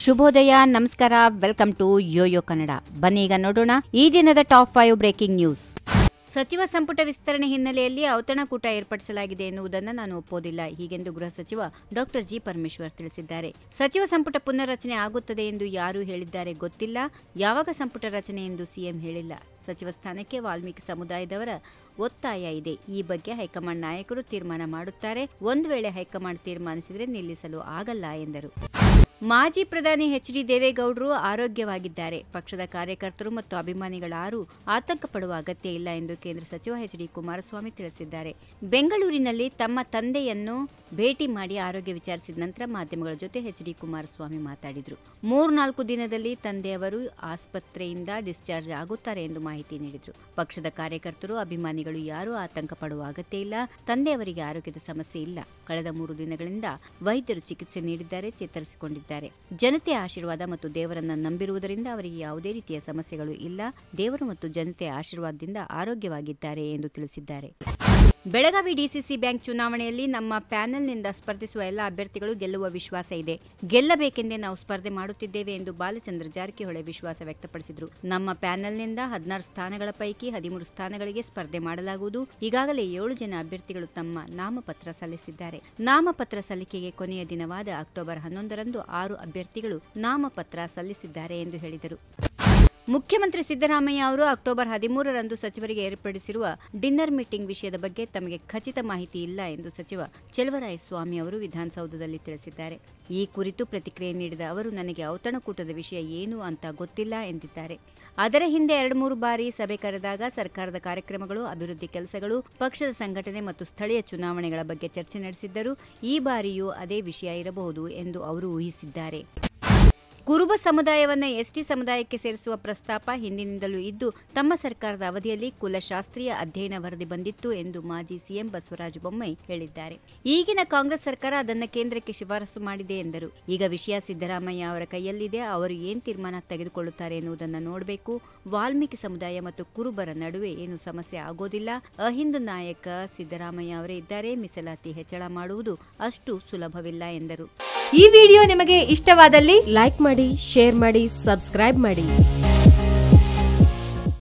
ಶುಭೋದಯ, ನಮಸ್ಕಾರ, welcome to Yoyo Kannada. ಬನ್ನಿ ಈಗ ನೋಡೋಣ ಈ ದಿನದ ಟಾಪ್ 5 ಬ್ರೇಕಿಂಗ್ ನ್ಯೂಸ್. ಸಚಿವ ಸಂಪುಟ ವಿಸ್ತರಣೆ ಹಿನ್ನೆಲೆಯಲ್ಲಿ ಔತಣಕೂಟ ಏರ್ಪಡಿಸಲಾಗಿದೆ ಎನ್ನುವುದನ್ನು ನಾನು ಒಪ್ಪೋದಿಲ್ಲ, ಹೀಗೆಂದು ಗೃಹ ಸಚಿವ ಡಾಕ್ಟರ್ ಜಿ ಪರಮೇಶ್ವರ್ ತಿಳಿಸಿದ್ದಾರೆ. ಸಚಿವ ಸಂಪುಟ ಪುನರ್ರಚನೆ ಆಗುತ್ತದೆ ಎಂದು ಯಾರು ಹೇಳಿದ್ದಾರೆ ಗೊತ್ತಿಲ್ಲ, ಯಾವಾಗ ಸಂಪುಟ ರಚನೆ ಎಂದು ಸಿಎಂ ಹೇಳಿಲ್ಲ. ಸಚಿವ ಸ್ಥಾನಕ್ಕೆ ವಾಲ್ಮೀಕಿ ಸಮುದಾಯದವರ ಒತ್ತಾಯ ಇದೆ. ಈ ಬಗ್ಗೆ ಹೈಕಮಾಂಡ್ ನಾಯಕರು ತೀರ್ಮಾನ ಮಾಡುತ್ತಾರೆ. ಒಂದು ವೇಳೆ ಹೈಕಮಾಂಡ್ ತೀರ್ಮಾನಿಸಿದರೆ ನಿಲ್ಲಿಸಲು ಆಗಲ್ಲ ಎಂದರು. ಮಾಜಿ ಪ್ರಧಾನಿ ಎಚ್.ಡಿ. ದೇವೇಗೌಡರು ಆರೋಗ್ಯವಾಗಿದ್ದಾರೆ. ಪಕ್ಷದ ಕಾರ್ಯಕರ್ತರು ಮತ್ತು ಅಭಿಮಾನಿಗಳಾರೂ ಆತಂಕ ಪಡುವ ಅಗತ್ಯ ಇಲ್ಲ ಎಂದು ಕೇಂದ್ರ ಸಚಿವ ಎಚ್.ಡಿ. ಕುಮಾರಸ್ವಾಮಿ ತಿಳಿಸಿದ್ದಾರೆ. ಬೆಂಗಳೂರಿನಲ್ಲಿ ತಮ್ಮ ತಂದೆಯನ್ನು ಭೇಟಿ ಮಾಡಿ ಆರೋಗ್ಯ ವಿಚಾರಿಸಿದ ನಂತರ ಮಾಧ್ಯಮಗಳ ಜೊತೆ ಎಚ್.ಡಿ. ಕುಮಾರಸ್ವಾಮಿ ಮಾತಾಡಿದರು. 3-4 ದಿನದಲ್ಲಿ ತಂದೆಯವರು ಆಸ್ಪತ್ರೆಯಿಂದ ಡಿಸ್ಚಾರ್ಜ್ ಆಗುತ್ತಾರೆ ಎಂದು ಮಾಹಿತಿ ನೀಡಿದರು. ಪಕ್ಷದ ಕಾರ್ಯಕರ್ತರು ಅಭಿಮಾನಿಗಳು ಯಾರೂ ಆತಂಕ ಪಡುವ ಅಗತ್ಯ ಇಲ್ಲ. ತಂದೆಯವರಿಗೆ ಆರೋಗ್ಯದ ಸಮಸ್ಯೆ ಇಲ್ಲ. ಕಳೆದ 3 ದಿನಗಳಿಂದ ವೈದ್ಯರು ಚಿಕಿತ್ಸೆ ನೀಡಿದ್ದಾರೆ, ಚೇತರಿಸಿಕೊಂಡಿದ್ದಾರೆ. ಜನತೆಯ ಆಶೀರ್ವಾದ ಮತ್ತು ದೇವರನ್ನ ನಂಬಿರುವುದರಿಂದ ಅವರಿಗೆ ಯಾವುದೇ ರೀತಿಯ ಸಮಸ್ಯೆಗಳು ಇಲ್ಲ. ದೇವರು ಮತ್ತು ಜನತೆಯ ಆಶೀರ್ವಾದದಿಂದ ಆರೋಗ್ಯವಾಗಿದ್ದಾರೆ ಎಂದು ತಿಳಿಸಿದ್ದಾರೆ. ಬೆಳಗಾವಿ ಡಿಸಿಸಿ ಬ್ಯಾಂಕ್ ಚುನಾವಣೆಯಲ್ಲಿ ನಮ್ಮ ಪ್ಯಾನೆಲ್ನಿಂದ ಸ್ಪರ್ಧಿಸುವ ಎಲ್ಲ ಅಭ್ಯರ್ಥಿಗಳು ಗೆಲ್ಲುವ ವಿಶ್ವಾಸ ಇದೆ. ಗೆಲ್ಲಬೇಕೆಂದೇ ನಾವು ಸ್ಪರ್ಧೆ ಮಾಡುತ್ತಿದ್ದೇವೆ ಎಂದು ಬಾಲಚಂದ್ರ ಜಾರಕಿಹೊಳಿ ವಿಶ್ವಾಸ ವ್ಯಕ್ತಪಡಿಸಿದರು. ನಮ್ಮ ಪ್ಯಾನೆಲ್ನಿಂದ 16 ಸ್ಥಾನಗಳ ಪೈಕಿ 13 ಸ್ಥಾನಗಳಿಗೆ ಸ್ಪರ್ಧೆ ಮಾಡಲಾಗುವುದು. ಈಗಾಗಲೇ 7 ಜನ ಅಭ್ಯರ್ಥಿಗಳು ತಮ್ಮ ನಾಮಪತ್ರ ಸಲ್ಲಿಸಿದ್ದಾರೆ. ನಾಮಪತ್ರ ಸಲ್ಲಿಕೆಗೆ ಕೊನೆಯ ದಿನವಾದ ಅಕ್ಟೋಬರ್ 11ರಂದು 6 ಅಭ್ಯರ್ಥಿಗಳು ನಾಮಪತ್ರ ಸಲ್ಲಿಸಿದ್ದಾರೆ ಎಂದು ಹೇಳಿದರು. ಮುಖ್ಯಮಂತ್ರಿ ಸಿದ್ದರಾಮಯ್ಯ ಅವರು ಅಕ್ಟೋಬರ್ 13ರಂದು ಸಚಿವರಿಗೆ ಏರ್ಪಡಿಸಿರುವ ಡಿನ್ನರ್ ಮೀಟಿಂಗ್ ವಿಷಯದ ಬಗ್ಗೆ ತಮಗೆ ಖಚಿತ ಮಾಹಿತಿ ಇಲ್ಲ ಎಂದು ಸಚಿವ ಚೆಲುವರಾಯಸ್ವಾಮಿ ಅವರು ವಿಧಾನಸೌಧದಲ್ಲಿ ತಿಳಿಸಿದ್ದಾರೆ. ಈ ಕುರಿತು ಪ್ರತಿಕ್ರಿಯೆ ನೀಡಿದ ಅವರು, ನನಗೆ ಔತಣಕೂಟದ ವಿಷಯ ಏನು ಅಂತ ಗೊತ್ತಿಲ್ಲ ಎಂದಿದ್ದಾರೆ. ಅದರ ಹಿಂದೆ 2-3 ಬಾರಿ ಸಭೆ ಕರೆದಾಗ ಸರ್ಕಾರದ ಕಾರ್ಯಕ್ರಮಗಳು, ಅಭಿವೃದ್ಧಿ ಕೆಲಸಗಳು, ಪಕ್ಷದ ಸಂಘಟನೆ ಮತ್ತು ಸ್ಥಳೀಯ ಚುನಾವಣೆಗಳ ಬಗ್ಗೆ ಚರ್ಚೆ ನಡೆಸಿದ್ದರು. ಈ ಬಾರಿಯೂ ಅದೇ ವಿಷಯ ಇರಬಹುದು ಎಂದು ಅವರು ಊಹಿಸಿದ್ದಾರೆ. ಕುರುಬ ಸಮುದಾಯವನ್ನು ಎಸ್ಟಿ ಸಮುದಾಯಕ್ಕೆ ಸೇರಿಸುವ ಪ್ರಸ್ತಾಪ ಹಿಂದಿನಿಂದಲೂ ಇದ್ದು, ತಮ್ಮ ಸರ್ಕಾರದ ಅವಧಿಯಲ್ಲಿ ಕುಲಶಾಸ್ತ್ರೀಯ ಅಧ್ಯಯನ ವರದಿ ಬಂದಿತ್ತು ಎಂದು ಮಾಜಿ ಸಿಎಂ ಬಸವರಾಜ ಬೊಮ್ಮಾಯಿ ಹೇಳಿದ್ದಾರೆ. ಈಗಿನ ಕಾಂಗ್ರೆಸ್ ಸರ್ಕಾರ ಅದನ್ನು ಕೇಂದ್ರಕ್ಕೆ ಶಿಫಾರಸು ಮಾಡಿದೆ ಎಂದರು. ಈಗ ವಿಷಯ ಸಿದ್ದರಾಮಯ್ಯ ಅವರ ಕೈಯಲ್ಲಿದೆ. ಅವರು ಏನು ತೀರ್ಮಾನ ತೆಗೆದುಕೊಳ್ಳುತ್ತಾರೆ ಎನ್ನುವುದನ್ನು ನೋಡಬೇಕು. ವಾಲ್ಮೀಕಿ ಸಮುದಾಯ ಮತ್ತು ಕುರುಬರ ನಡುವೆ ಏನು ಸಮಸ್ಯೆ ಆಗೋದಿಲ್ಲ. ಅಹಿಂದು ನಾಯಕ ಸಿದ್ದರಾಮಯ್ಯ ಅವರೇ ಇದ್ದಾರೆ. ಮೀಸಲಾತಿ ಹೆಚ್ಚಳ ಮಾಡುವುದು ಅಷ್ಟು ಸುಲಭವಿಲ್ಲ ಎಂದರು. ಈ ವಿಡಿಯೋ ನಿಮಗೆ ಇಷ್ಟವಾದಲ್ಲಿ ಲೈಕ್ ಮಾಡಿ, ಶೇರ್ ಮಾಡಿ, ಸಬ್ಸ್ಕ್ರೈಬ್ ಮಾಡಿ.